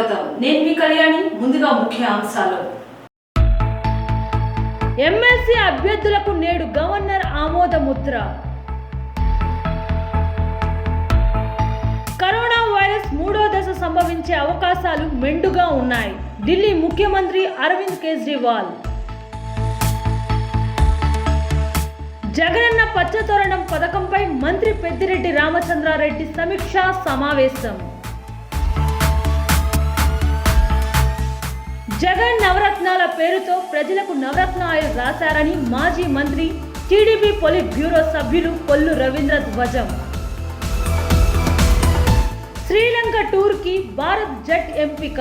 స్వాగతం నేను మీ కళ్యాణి ముందుగా ముఖ్య అంశాలు ఎమ్మెల్సీ అభ్యర్థులకు నేడు గవర్నర్ ఆమోద ముద్ర కరోనా వైరస్ మూడో దశ సంభవించే అవకాశాలు మెండుగా ఉన్నాయి ఢిల్లీ ముఖ్యమంత్రి అరవింద్ కేజ్రీవాల్ జగనన్న పచ్చతోరణం పథకంపై మంత్రి పెద్దిరెడ్డి రామచంద్రారెడ్డి సమీక్షా సమావేశం జగన్ నవరత్నాల పేరుతో ప్రజలకు నవరత్న ఆయిల్ రాశారని మాజీ మంత్రి టీడీపీ పొలిట్ బ్యూరో సభ్యులు కొల్లు రవీంద్ర ధ్వజం శ్రీలంక టూర్కి భారత్ జట్ ఎంపిక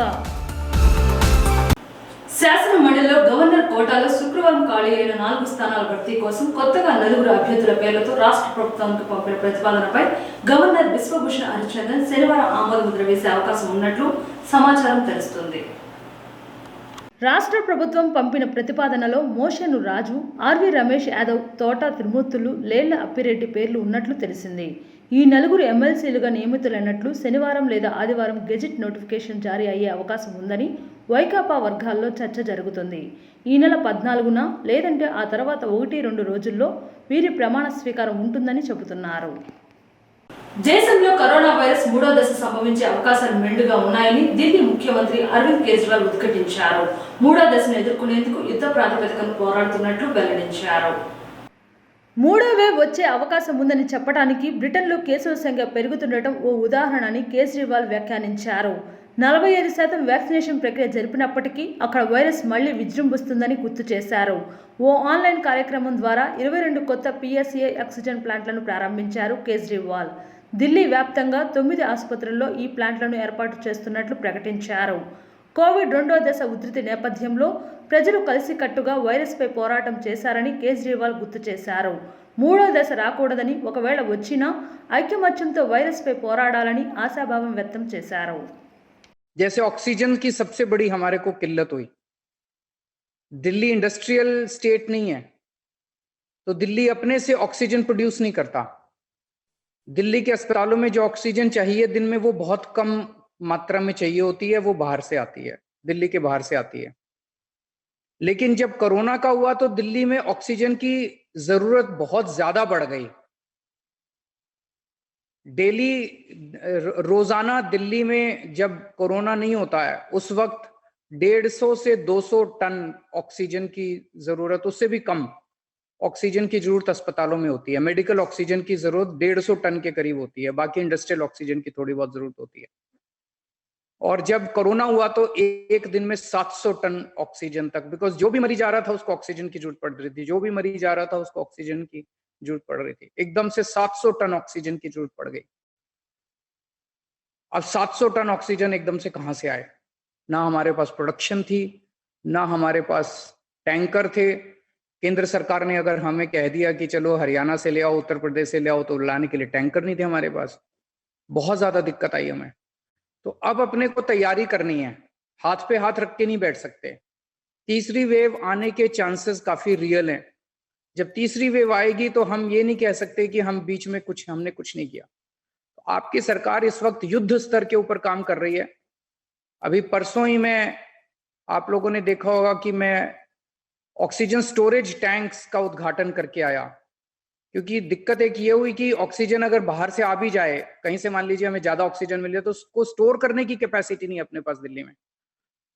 శాసన మండలిలో గవర్నర్ కోటాలో శుక్రవారం ఖాళీ అయిన 4 స్థానాల భర్తీ కోసం కొత్తగా 4 అభ్యర్థుల పేర్లతో రాష్ట్ర ప్రభుత్వానికి పంపిన ప్రతిపాదనపై గవర్నర్ బిశ్వభూషణ్ హరిచందన్ శనివారం ఆమోద ముద్ర వేసే అవకాశం ఉన్నట్లు సమాచారం తెలుస్తుంది. రాష్ట్ర ప్రభుత్వం పంపిన ప్రతిపాదనలో మోషను రాజు, ఆర్వి రమేష్ యాదవ్, తోట త్రిమూర్తులు, లేళ్ల అప్పిరెడ్డి పేర్లు ఉన్నట్లు తెలిసింది. ఈ 4 ఎమ్మెల్సీలుగా నియమితులైనట్లు శనివారం లేదా ఆదివారం గెజిట్ నోటిఫికేషన్ జారీ అయ్యే అవకాశం ఉందని వైకాపా వర్గాల్లో చర్చ జరుగుతుంది. ఈ నెల 14న లేదంటే ఆ తర్వాత 1-2 రోజుల్లో వీరి ప్రమాణ స్వీకారం ఉంటుందని చెబుతున్నారు. దేశంలో కరోనా వైరస్ మూడో దశ సంభవించే అవకాశాలు మెండుగా ఉన్నాయని ఢిల్లీ ముఖ్యమంత్రి అరవింద్ కేజ్రీవాల్ ఉద్ఘాటించారు. మూడో దశను ఎదుర్కొనేందుకు యుద్ధ ప్రాతిపదికన పోరాడుతున్నట్లు వెల్లడించారు. మూడో వేవ్ వచ్చే అవకాశం ఉందని చెప్పడానికి బ్రిటన్లో కేసుల సంఖ్య పెరుగుతుండటం ఓ ఉదాహరణ అని కేజ్రీవాల్ వ్యాఖ్యానించారు. 45% వ్యాక్సినేషన్ ప్రక్రియ జరిపినప్పటికీ అక్కడ వైరస్ మళ్లీ విజృంభిస్తుందని గుర్తు చేశారు. ఓ ఆన్లైన్ కార్యక్రమం ద్వారా 22 కొత్త PSA ఆక్సిజన్ ప్లాంట్లను ప్రారంభించారు కేజ్రీవాల్. ఢిల్లీ వ్యాప్తంగా 9 ఆసుపత్రుల్లో ఈ ప్లాంట్లను ఏర్పాటు చేస్తున్నట్లు ప్రకటించారు. కోవిడ్ 2వ దశ ఉధృతి నేపథ్యంలో ప్రజలు కలిసికట్టుగా వైరస్పై పోరాటం చేశారని కేజ్రీవాల్ గుర్తు చేశారు. మూడో దశ రాకూడదని, ఒకవేళ వచ్చినా ఐకమత్యంతో వైరస్పై పోరాడాలని ఆశాభావం వ్యక్తం చేశారు. जैसे ऑक्सीजन की सबसे बड़ी हमारे को किल्लत हुई, दिल्ली इंडस्ट्रियल स्टेट नहीं है तो दिल्ली अपने से ऑक्सीजन प्रोड्यूस नहीं करता. दिल्ली के अस्पतालों में जो ऑक्सीजन चाहिए दिन में वो बहुत कम मात्रा में चाहिए होती है, वो बाहर से आती है, दिल्ली के बाहर से आती है. लेकिन जब कोरोना का हुआ तो दिल्ली में ऑक्सीजन की जरूरत बहुत ज्यादा बढ़ गई. डेली रोजाना दिल्ली में जब कोरोना नहीं होता है उस वक्त 150 से 200 टन ऑक्सीजन की जरूरत, उससे भी कम ऑक्सीजन की जरूरत अस्पतालों में होती है. मेडिकल ऑक्सीजन की जरूरत 150 टन के करीब होती है, बाकी इंडस्ट्रियल ऑक्सीजन की थोड़ी बहुत जरूरत होती है. और जब कोरोना हुआ तो एक दिन में 700 टन ऑक्सीजन तक, बिकॉज जो भी मरीज आ रहा था उसको ऑक्सीजन की जरूरत पड़ रही थी, जो भी मरीज आ रहा था उसको ऑक्सीजन की जरूरत पड़ रही थी. एकदम से 700 टन ऑक्सीजन की जरूरत पड़ गई. अब 700 टन ऑक्सीजन एकदम से कहां से आए? ना हमारे पास प्रोडक्शन थी, ना हमारे पास टैंकर थे. केंद्र सरकार ने अगर हमें कह दिया कि चलो हरियाणा से ले आओ, उत्तर प्रदेश से ले आओ, तो लाने के लिए टैंकर नहीं थे हमारे पास. बहुत ज्यादा दिक्कत आई हमें. तो अब अपने को तैयारी करनी है, हाथ पे हाथ रख के नहीं बैठ सकते. तीसरी वेव आने के चांसेस काफी रियल हैं. जब तीसरी वेव आएगी तो हम ये नहीं कह सकते कि हम बीच में हमने कुछ नहीं किया. तो आपकी सरकार इस वक्त युद्ध स्तर के ऊपर काम कर रही है. अभी परसों ही मैं, आप लोगों ने देखा होगा कि मैं ऑक्सीजन स्टोरेज टैंक्स का उद्घाटन करके आया, क्योंकि दिक्कत एक ये हुई कि ऑक्सीजन अगर बाहर से आ भी जाए, कहीं से मान लीजिए हमें ज्यादा ऑक्सीजन मिल जाए तो उसको स्टोर करने की कैपेसिटी नहीं अपने पास दिल्ली में.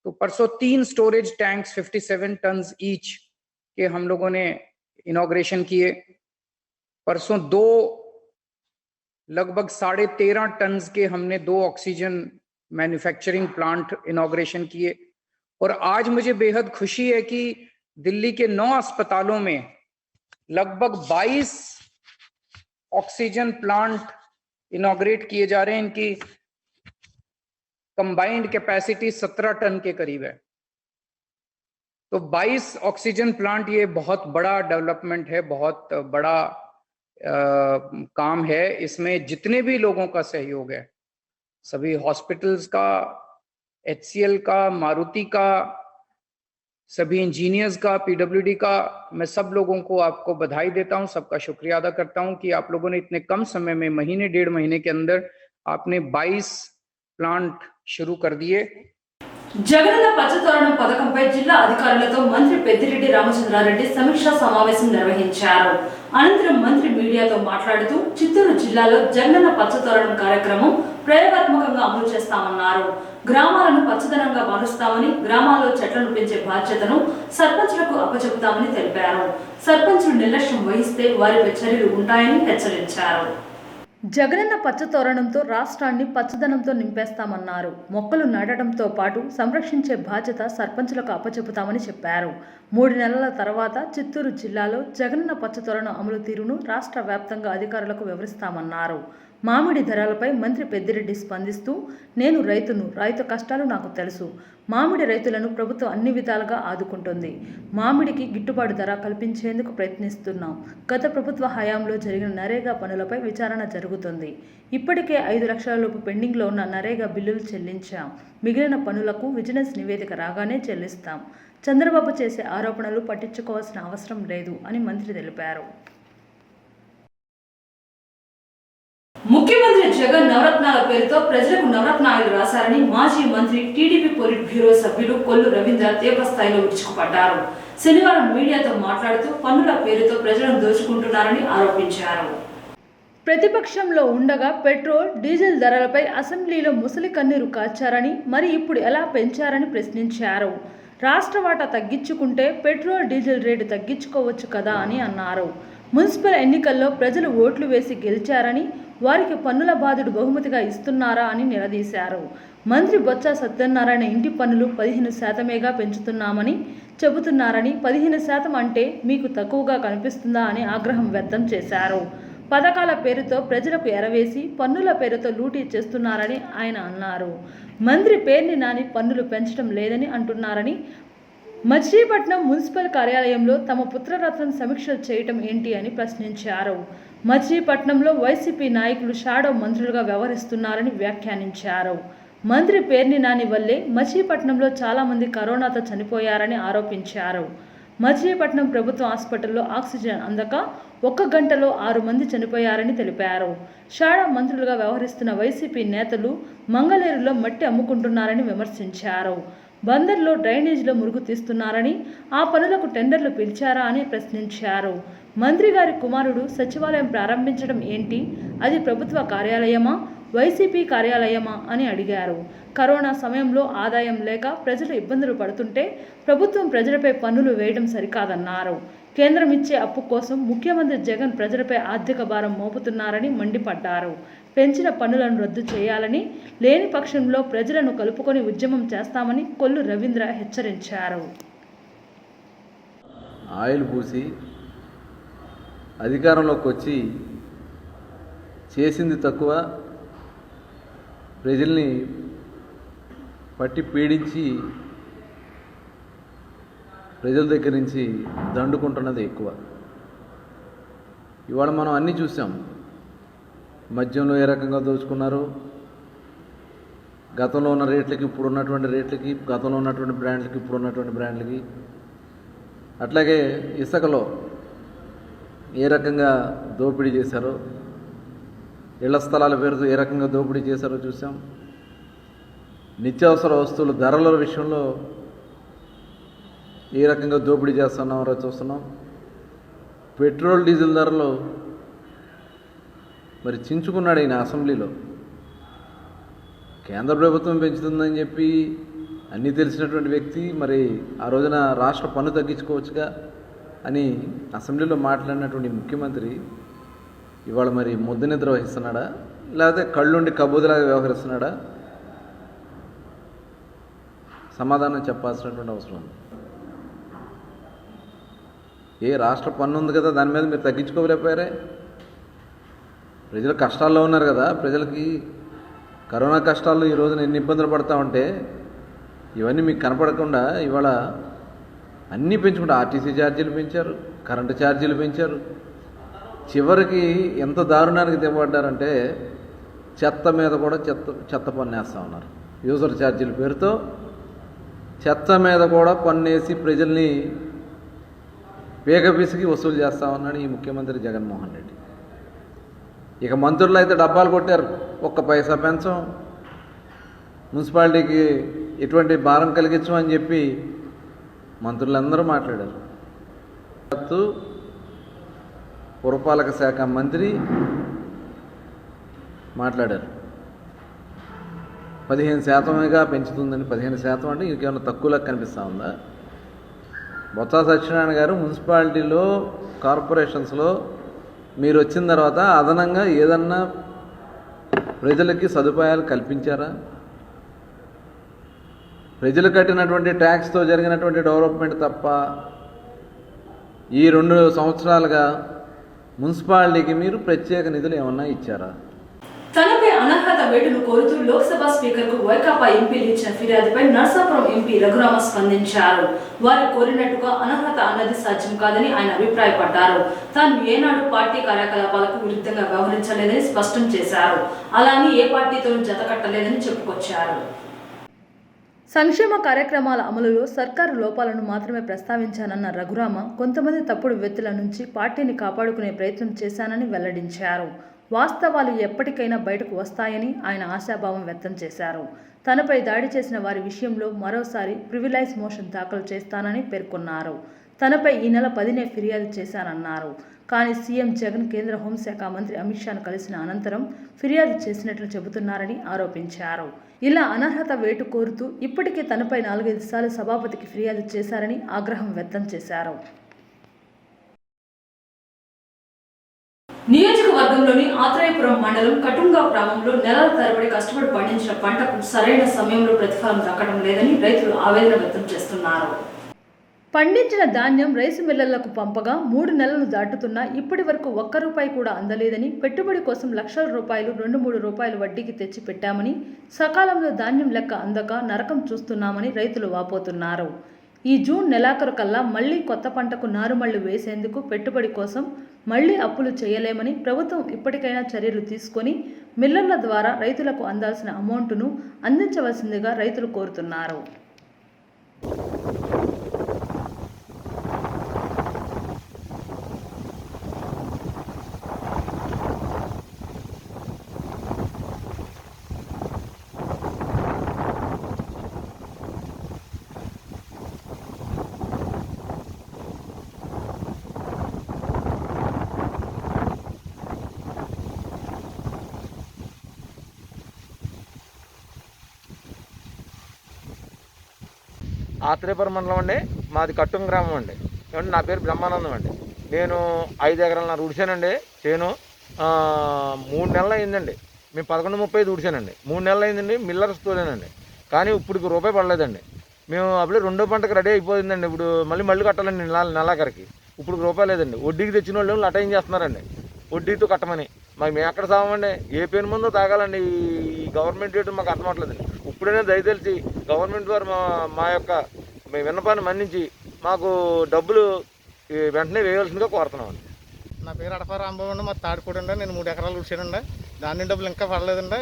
तो परसों 3 स्टोरेज टैंक्स 57 टन ईच के हम लोगों ने इनॉग्रेशन किए. परसों 2 लगभग 13.5 टन के हमने 2 ऑक्सीजन मैन्युफैक्चरिंग प्लांट इनॉग्रेशन किए. और आज मुझे बेहद खुशी है कि दिल्ली के 9 अस्पतालों में लगभग 22 ऑक्सीजन प्लांट इनॉग्रेट किए जा रहे हैं. इनकी कंबाइंड कैपेसिटी 17 टन के करीब है. तो 22 ऑक्सीजन प्लांट, ये बहुत बड़ा डेवलपमेंट है, बहुत बड़ा काम है. इसमें जितने भी लोगों का सहयोग है, सभी हॉस्पिटल्स का, HCL का, मारुति का, सभी इंजीनियर्स का, PWD का, मैं सब लोगों को आपको बधाई देता हूं, सबका शुक्रिया अदा करता हूं कि आप लोगों ने इतने कम समय में, महीने 1.5 महीने के अंदर आपने 22 प्लांट शुरू कर दिए. జగనన్న పచ్చతోరణం పథకంపై జిల్లా అధికారులతో మంత్రి పెద్దిరెడ్డి రామచంద్రారెడ్డి సమీక్షా సమావేశం నిర్వహించారు. అనంతరం మంత్రి మీడియాతో మాట్లాడుతూ చిత్తూరు జిల్లాలో జగనన్న పచ్చతోరణం కార్యక్రమం ప్రయోగాత్మకంగా అమలు చేస్తామన్నారు. గ్రామాలను పచ్చదనంగా మారుస్తామని, గ్రామాల్లో చెట్లను పెంచే బాధ్యతను సర్పంచులకు అప్పచెపుతామని తెలిపారు. సర్పంచులు నిర్లక్ష్యం వహిస్తే వారిపై చర్యలు ఉంటాయని హెచ్చరించారు. జగనన్న పచ్చతోరణంతో రాష్ట్రాన్ని పచ్చదనంతో నింపేస్తామన్నారు. మొక్కలు నాటడంతో పాటు సంరక్షించే బాధ్యత సర్పంచులకు అప్పచెపుతామని చెప్పారు. 3 నెలల తర్వాత చిత్తూరు జిల్లాలో జగనన్న పచ్చతోరణం అమలు తీరును రాష్ట్ర వ్యాప్తంగా అధికారులకు వివరిస్తామన్నారు. మామిడి ధరలపై మంత్రి పెద్దిరెడ్డి స్పందిస్తూ, నేను రైతు కష్టాలు నాకు తెలుసు. మామిడి రైతులను ప్రభుత్వం అన్ని విధాలుగా ఆదుకుంటుంది. మామిడికి గిట్టుబాటు ధర కల్పించేందుకు ప్రయత్నిస్తున్నాం. గత ప్రభుత్వ హయాంలో జరిగిన నరేగా పనులపై విచారణ జరుగుతుంది. ఇప్పటికే 5 లక్షల లోపు పెండింగ్లో ఉన్న నరేగా బిల్లులు చెల్లించాం. మిగిలిన పనులకు విజిలెన్స్ నివేదిక రాగానే చెల్లిస్తాం. చంద్రబాబు చేసే ఆరోపణలు పట్టించుకోవాల్సిన అవసరం లేదు అని మంత్రి తెలిపారు. ముఖ్యమంత్రి జగన్ నవరత్నాల పేరుతో ప్రజలకు నవరత్నాలు రాశారని మాజీ మంత్రి టీడీపీ పొలిట్ బ్యూరో సభ్యులు కొల్లు రవీంద్ర తీవ్రస్థాయిలో విరుచుకుపడ్డారు. శనివారం మీడియాతో మాట్లాడుతూ పన్నుల పేరుతో ప్రజలను దోచుకుంటున్నారని ఆరోపించారు. ప్రతిపక్షంలో ఉండగా పెట్రోల్, డీజిల్ ధరలపై అసెంబ్లీలో ముసలి కన్నీరు కార్చారని, మరి ఇప్పుడు ఎలా పెంచారని ప్రశ్నించారు. రాష్ట్ర వాటా తగ్గించుకుంటే పెట్రోల్, డీజిల్ రేటు తగ్గించుకోవచ్చు కదా అని అన్నారు. మున్సిపల్ ఎన్నికల్లో ప్రజలు ఓట్లు వేసి గెలిచారని, వారికి పన్నుల బాధుడు బహుమతిగా ఇస్తున్నారా అని నిలదీశారు. మంత్రి బొత్స సత్యనారాయణ ఇంటి పన్నులు 15%మేగా పెంచుతున్నామని చెబుతున్నారని, 15% అంటే మీకు తక్కువగా కనిపిస్తుందా అని ఆగ్రహం వ్యక్తం చేశారు. పథకాల పేరుతో ప్రజలకు ఎరవేసి పన్నుల పేరుతో లూటీ చేస్తున్నారని ఆయన అన్నారు. మంత్రి పేర్ని నాని పన్నులు పెంచడం లేదని అంటున్నారని, మచిలీపట్నం మున్సిపల్ కార్యాలయంలో తమ పుత్రరత్నం సమీక్షలు చేయటం ఏంటి అని ప్రశ్నించారు. మచిలీపట్నంలో వైసీపీ నాయకులు షాడో మంత్రులుగా వ్యవహరిస్తున్నారని వ్యాఖ్యానించారు. మంత్రి పేర్ని నాని వల్లే మచిలీపట్నంలో చాలామంది కరోనాతో చనిపోయారని ఆరోపించారు. మచిలీపట్నం ప్రభుత్వ హాస్పిటల్లో ఆక్సిజన్ అందక 1 గంటలో 6 మంది చనిపోయారని తెలిపారు. షాడో మంత్రులుగా వ్యవహరిస్తున్న వైసీపీ నేతలు మంగళేరులో మట్టి అమ్ముకుంటున్నారని విమర్శించారు. బందర్లో డ్రైనేజీలో మురుగు తీస్తున్నారని, ఆ పనులకు టెండర్లు పిలిచారా అని ప్రశ్నించారు. మంత్రి గారి కుమారుడు సచివాలయం ప్రారంభించడం ఏంటి? అది ప్రభుత్వ కార్యాలయమా, వైసీపీ కార్యాలయమా అని అడిగారు. కరోనా సమయంలో ఆదాయం లేక ప్రజలు ఇబ్బందులు పడుతుంటే ప్రభుత్వం ప్రజలపై పన్నులు వేయడం సరికాదన్నారు. కేంద్రం ఇచ్చే అప్పు కోసం ముఖ్యమంత్రి జగన్ ప్రజలపై ఆర్థిక భారం మోపుతున్నారని మండిపడ్డారు. పెంచిన పన్నులను రద్దు చేయాలని, లేని పక్షంలో ప్రజలను కలుపుకొని ఉద్యమం చేస్తామని కొల్లు రవీంద్ర హెచ్చరించారు. ఆయిల్ పూసి అధికారంలోకి వచ్చి చేసింది తక్కువ, ప్రజల్ని పట్టి పీడించి ప్రజల దగ్గర నుంచి దండుకుంటున్నది ఎక్కువ. ఇవాళ మనం అన్నీ చూసాం. మద్యంలో ఏ రకంగా దోచుకున్నారు, గతంలో ఉన్న రేట్లకి ఇప్పుడు ఉన్నటువంటి రేట్లకి, గతంలో ఉన్నటువంటి బ్రాండ్లకి ఇప్పుడు ఉన్నటువంటి బ్రాండ్లకి, అట్లాగే ఇసుకలో ఏ రకంగా దోపిడీ చేశారో, ఇళ్ల స్థలాల పేరుతో ఏ రకంగా దోపిడీ చేశారో చూసాం. నిత్యావసర వస్తువుల ధరల విషయంలో ఏ రకంగా దోపిడీ చేస్తున్నారో చూస్తున్నాం. పెట్రోల్, డీజిల్ ధరలు మరి చించుకున్నాడు ఈయన అసెంబ్లీలో. కేంద్ర ప్రభుత్వం పెంచుతుందని చెప్పి అన్నీ తెలిసినటువంటి వ్యక్తి మరి ఆ రోజున రాష్ట్ర పన్ను తగ్గించుకోవచ్చుగా అని అసెంబ్లీలో మాట్లాడినటువంటి ముఖ్యమంత్రి ఇవాళ మరి ముద్ద నిద్ర వహిస్తున్నాడా, లేకపోతే కళ్ళుండి కబూదలాగా వ్యవహరిస్తున్నాడా? సమాధానం చెప్పాల్సినటువంటి అవసరం ఉంది. ఏ రాష్ట్ర పన్ను ఉంది కదా, దాని మీద మీరు తగ్గించుకోలేకపోయారే? ప్రజలు కష్టాల్లో ఉన్నారు కదా, ప్రజలకి కరోనా కష్టాల్లో ఈ రోజున ఎన్ని ఇబ్బందులు పడతా ఉంటే ఇవన్నీ మీకు కనపడకుండా ఇవాళ అన్నీ పెంచుకుంటా. ఆర్టీసీ ఛార్జీలు పెంచారు, కరెంటు ఛార్జీలు పెంచారు. చివరికి ఎంత దారుణానికి దిగబడ్డారంటే చెత్త మీద కూడా చెత్త పన్ను వేస్తూ ఉన్నారు. యూజర్ ఛార్జీల పేరుతో చెత్త మీద కూడా పన్నేసి ప్రజల్ని వేగపిసికి వసూలు చేస్తూ ఉన్నాడు ఈ ముఖ్యమంత్రి జగన్మోహన్ రెడ్డి. ఇక మంత్రులు అయితే డబ్బాలు కొట్టారు, 1 పైసా పెంచం. మున్సిపాలిటీకి ఎటువంటి భారం కలిగించమని చెప్పి మంత్రులందరూ మాట్లాడారు. పురపాలక శాఖ మంత్రి మాట్లాడారు. 15%గా పెంచుతుందని. 15% అంటే ఇంకేమైనా తక్కువలా కనిపిస్తూ ఉందా? బొత్స సత్యనారాయణ గారు మున్సిపాలిటీలో, కార్పొరేషన్స్లో మీరు వచ్చిన తర్వాత అదనంగా ఏదన్నా ప్రజలకి సదుపాయాలు కల్పించారా? ప్రజలు కట్టినటువంటి ట్యాక్స్తో జరిగినటువంటి డెవలప్మెంట్ తప్ప ఈ 2 సంవత్సరాలుగా మున్సిపాలిటీకి మీరు ప్రత్యేక నిధులు ఏమన్నా ఇచ్చారా? తనపై అనర్హత వేటును కోరుతూ లోక్సభ స్పీకర్కు వైకాపా ఎంపీలు ఇచ్చిన ఫిర్యాదుపై నర్సాపురం ఎంపీ రఘురామ స్పందించారు. వారు కోరినట్టుగా అనర్హత అన్నది సాధ్యం కాదని ఆయన అభిప్రాయపడ్డారు. తాను ఏనాడు పార్టీ కార్యకలాపాలకు విరుద్ధంగా వ్యవహరించలేదని స్పష్టం చేశారు. అలాని ఏ పార్టీతోనూ జతకట్టలేదని చెప్పుకొచ్చారు. సంక్షేమ కార్యక్రమాల అమలులో సర్కారు లోపాలను మాత్రమే ప్రస్తావించానన్న రఘురామ కొంతమంది తప్పుడు వ్యక్తుల నుంచి పార్టీని కాపాడుకునే ప్రయత్నం చేశానని వెల్లడించారు. వాస్తవాలు ఎప్పటికైనా బయటకు వస్తాయని ఆయన ఆశాభావం వ్యక్తం చేశారు. తనపై దాడి చేసిన వారి విషయంలో మరోసారి ప్రివిలైజ్ మోషన్ దాఖలు చేస్తానని పేర్కొన్నారు. తనపై ఈ నెల 10నే ఫిర్యాదు చేశానన్నారు. కానీ సీఎం జగన్ కేంద్ర హోంశాఖ మంత్రి అమిత్ షాను కలిసిన అనంతరం ఫిర్యాదు చేసినట్లు చెబుతున్నారని ఆరోపించారు. ఇలా అనర్హత వేటు కోరుతూ ఇప్పటికే తనపై 4-5 సార్లు సభాపతికి ఫిర్యాదు చేశారని ఆగ్రహం వ్యక్తం చేశారు. నియోజకవర్గంలోని ఆత్రేయపురం మండలం కటుంగా గ్రామంలో నెలల తరబడి కష్టపడి పండించిన పంటకు సరైన సమయంలో ప్రతిఫలం దక్కడం లేదని రైతులు ఆవేదన వ్యక్తం చేస్తున్నారు. పండించిన ధాన్యం రైసు మిల్లర్లకు పంపగా 3 నెలలు దాటుతున్నా ఇప్పటి వరకు ₹1 కూడా అందలేదని, పెట్టుబడి కోసం లక్షల రూపాయలు 2-3 రూపాయలు వడ్డీకి తెచ్చి పెట్టామని, సకాలంలో ధాన్యం లెక్క అందక నరకం చూస్తున్నామని రైతులు వాపోతున్నారు. ఈ జూన్ నెలాఖరు కల్లా మళ్లీ కొత్త పంటకు నారుమళ్లు వేసేందుకు పెట్టుబడి కోసం మళ్లీ అప్పులు చేయలేమని ప్రభుత్వం ఇప్పటికైనా చర్యలు తీసుకొని మిల్లర్ల ద్వారా రైతులకు అందాల్సిన అమౌంట్ను అందించవలసిందిగా రైతులు కోరుతున్నారు. ఆత్రేయపురం మండలం అండి, మాది కట్టుం గ్రామం అండి. ఏమంటే నా పేరు బ్రహ్మానందం అండి. నేను 5 ఎకరాలు ఉడిచానండి. చేను 3 నెలలు అయిందండి. మేము 11:35 ఉడిచానండి. 3 నెలలు అయిందండి. మిల్లర్స్ తోలేనండి. కానీ ఇప్పుడు ₹1 పడలేదండి. మేము అప్పుడే 2వ పంటకు రెడీ అయిపోయిందండి. ఇప్పుడు మళ్ళీ కట్టాలండి నెలాఖరికి. ఇప్పుడు ₹1 లేదండి. వడ్డీకి తెచ్చిన వాళ్ళు లటైన్ చేస్తున్నారండి వడ్డీతో కట్టమని. మేము ఎక్కడ సామండి? ఏ పేరు ముందో తాగాలండి. ఈ గవర్నమెంట్ రేటు మాకు అర్థం అవట్లేదండి. ఇప్పుడైనా దయతెలిచి గవర్నమెంట్ వారు మా యొక్క విన్నపాన్ని మన్నించి మాకు డబ్బులు వెంటనే వేయవలసిందిగా కోరుతున్నామండి. నా పేరు అడప రాంబాబు అండి. మా తాడిపూడి అండి. నేను 3 ఎకరాలు ఉడిచానండి. దాని డబ్బులు ఇంకా పడలేదండి.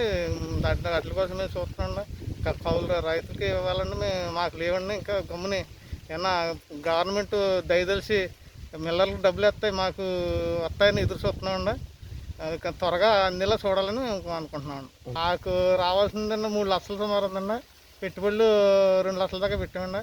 వాటి కోసం మేము చూస్తున్నాండి. కౌలు రైతులకి ఇవ్వాలండి. మాకు లేవండి. ఇంకా గమ్ముని ఏమన్నా గవర్నమెంట్ దయతెలిచి మిల్లర్లకు డబ్బులు వస్తాయి, మాకు వస్తాయని ఎదురు చూస్తున్నామండి. త్వరగా అందేలా చూడాలని మేము అనుకుంటున్నామండి. నాకు రావాల్సిందండి 3 లక్షల సుమారు ఉందండి. పెట్టుబడులు 2 లక్షల దాకా పెట్టామండి.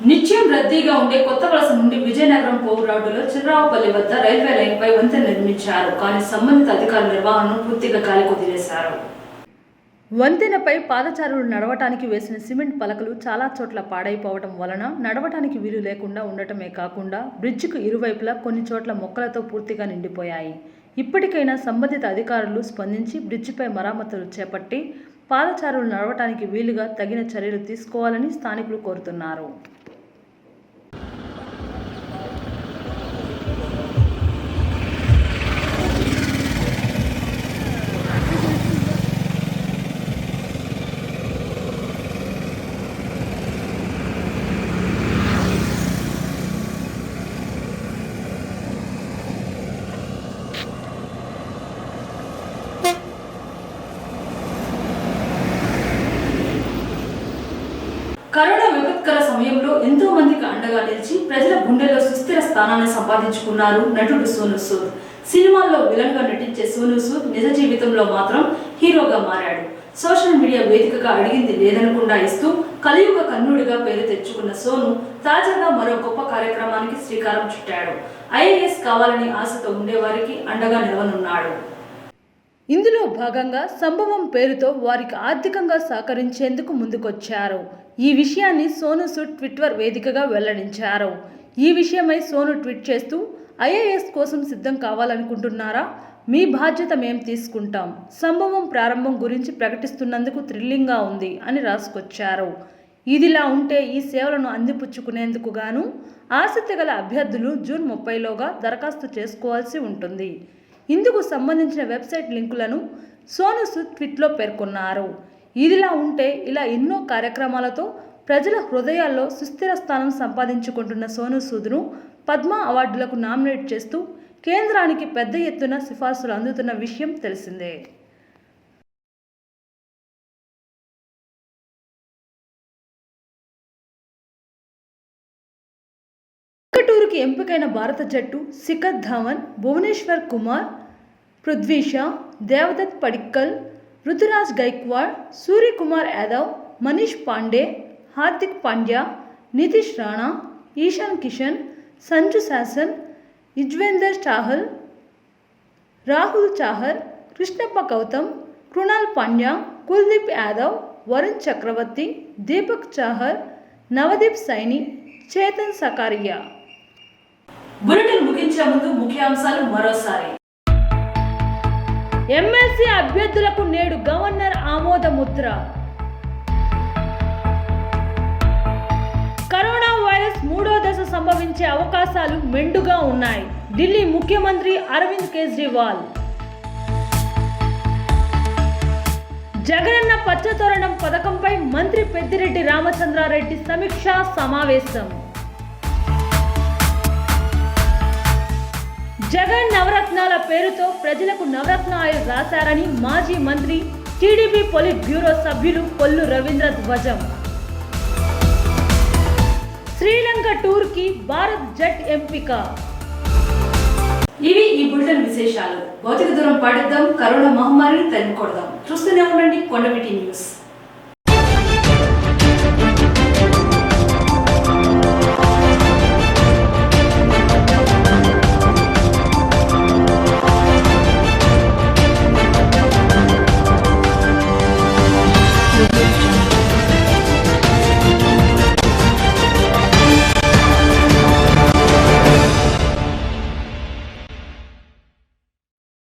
నిత్యం రద్దీగా ఉండే కొత్త వలస నుండి విజయనగరం పోవు రోడ్డులో చిర్రావుపల్లి వద్ద రైల్వే లైన్పై వంతెన నిర్మించారు. కానీ సంబంధిత అధికారుల నిర్వహణను పూర్తిగా గాలికొదిలేశారు. వంతెనపై పాదచారులు నడవటానికి వేసిన సిమెంట్ పలకలు చాలా చోట్ల పాడైపోవటం వలన నడవటానికి వీలు లేకుండా ఉండటమే కాకుండా బ్రిడ్జికు ఇరువైపులా కొన్ని చోట్ల మొక్కలతో పూర్తిగా నిండిపోయాయి. ఇప్పటికైనా సంబంధిత అధికారులు స్పందించి బ్రిడ్జిపై మరమ్మతులు చేపట్టి పాదచారులు నడవటానికి వీలుగా తగిన చర్యలు తీసుకోవాలని స్థానికులు కోరుతున్నారు. కరోనా విపత్కర సమయంలో ఎంతో మందికి అండగా నిలిచి ప్రజల గుండెల్లో సుస్థిర స్థానాన్ని సంపాదించుకున్నారు నటుడు సోనూ సూద్. సినిమాల్లో విలన్ గా నటించే సోనూ సూద్ నిజ జీవితంలో మాత్రం హీరోగా మారాడు. సోషల్ మీడియా వేదికగా అడిగింది లేదనకుండా ఇస్తూ కలియుగ కన్నుడిగా పేరు తెచ్చుకున్న సోను తాజాగా మరో గొప్ప కార్యక్రమానికి శ్రీకారం చుట్టాడు. ఐఏఎస్ కావాలని ఆశతో ఉండేవారికి అండగా నిలవనున్నాడు. ఇందులో భాగంగా సంభవం పేరుతో వారికి ఆర్థికంగా సహకరించేందుకు ముందుకొచ్చారు. ఈ విషయాన్ని సోను సూద్ ట్విట్టర్ వేదికగా వెల్లడించారు. ఈ విషయమై సోను ట్వీట్ చేస్తూ, ఐఏఎస్ కోసం సిద్ధం కావాలనుకుంటున్నారా? మీ బాధ్యత మేం తీసుకుంటాం. సంభవం ప్రారంభం గురించి ప్రకటిస్తున్నందుకు థ్రిల్లింగ్గా ఉంది అని రాసుకొచ్చారు. ఇదిలా ఉంటే ఈ సేవలను అందిపుచ్చుకునేందుకు గాను ఆసక్తి గల అభ్యర్థులు జూన్ 30లోగా దరఖాస్తు చేసుకోవాల్సి ఉంటుంది. ఇందుకు సంబంధించిన వెబ్సైట్ లింకులను సోను సూద్ ట్వీట్లో పేర్కొన్నారు. ఇదిలా ఉంటే ఇలా ఎన్నో కార్యక్రమాలతో ప్రజల హృదయాల్లో సుస్థిర స్థానం సంపాదించుకుంటున్న సోను సూద్ను పద్మ అవార్డులకు నామినేట్ చేస్తూ కేంద్రానికి పెద్ద ఎత్తున సిఫార్సులు అందుతున్న విషయం తెలిసిందే. క్రికెటూరుకి ఎంపికైన భారత జట్టు శిఖర్ ధవన్, భువనేశ్వర్ కుమార్, పృథ్వీ షా, దేవదత్ పడిక్కల్, రుతురాజ్ గైక్వాడ్, సూర్యకుమార్ యాదవ్, మనీష్ పాండే, హార్దిక్ పాండ్యా, నితీష్ రాణా, ఈశాన్ కిషన్, సంజు శాసన్, యుజ్వేందర్ చాహల్, రాహుల్ చాహర్, కృష్ణప్ప గౌతమ్, కృణాల్ పాండ్యా, కుల్దీప్ యాదవ్, వరుణ్ చక్రవర్తి, దీపక్ చాహర్, నవదీప్ సైని, చేతన్ సకారియా. బులెటిన్ ముగించే ముందు ముఖ్యాంశాలు మరోసారి. ఎమ్మెల్సీ అభ్యర్థులకు నేడు గవర్నర్ ఆమోద ముద్ర. కరోనా వైరస్ 3వ దశ సంభవించే అవకాశాలు మెండుగా ఉన్నాయి. ఢిల్లీ ముఖ్యమంత్రి అరవింద్ కేజ్రీవాల్. జగనన్న పచ్చతోరణం పథకంపై మంత్రి పెద్దిరెడ్డి రామచంద్రారెడ్డి సమీక్షా సమావేశం. జగన్ నవరత్నాల పేరుతో ప్రజలకు నవరత్న ఆయిల్ రాశారని మాజీ మంత్రి టీడీపీ పొలిట్ బ్యూరో సభ్యులు కొల్లు రవీంద్ర ధ్వజం. శ్రీలంక టూర్కి భారత్ జట్ ఎంపిక. ఇవి ఈ బులెటిన్ విశేషాలు. భౌతిక దూరం పాటిద్దాం, కరోనా మహమ్మారిని తరిమి కొడదాం. చూస్తూనే ఉండండి కొండమిటి న్యూస్.